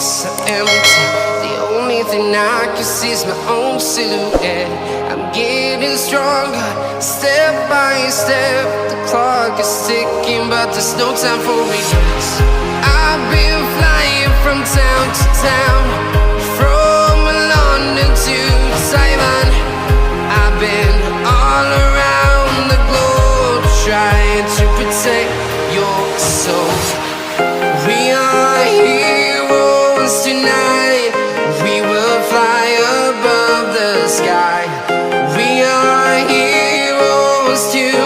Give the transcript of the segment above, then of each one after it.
so empty. The only thing I can see is my own silhouette. I'm getting stronger, step by step. The clock is ticking, but there's no time for me. I've been flying from town to town, from London to Taiwan. I've been all around the globe, trying to protect your soul. We are heroes tonight. We will fly above the sky. We are heroes tonight.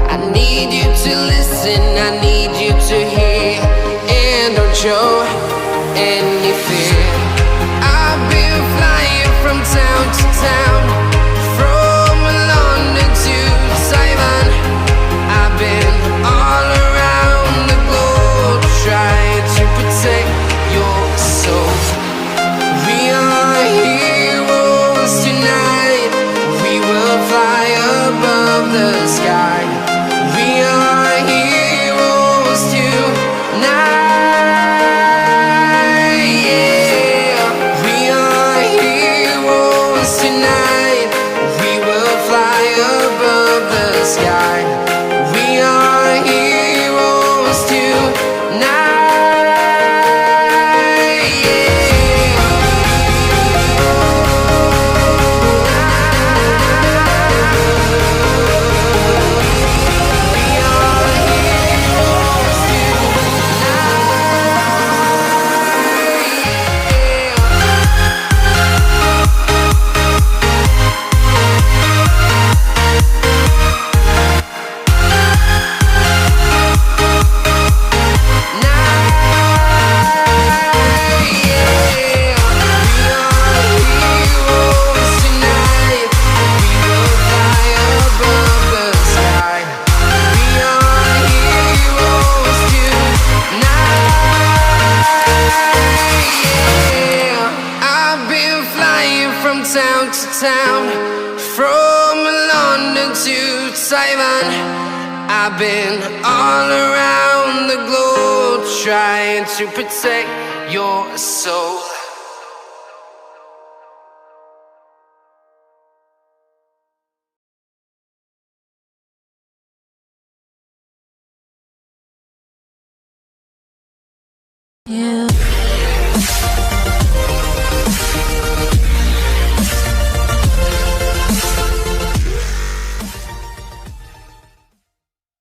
I need you to listen, I need you to hear, and don't show any fear. I've been flying from town to town, from London to Taiwan. I've been all around the globe, trying to protect your soul. We are heroes tonight. We will fly above the sky. We are heroes tonight. Yeah. We are heroes tonight. We will fly above the sky. We are heroes tonight. Town to town, from London to Taiwan. I've been all around the globe, trying to protect your soul.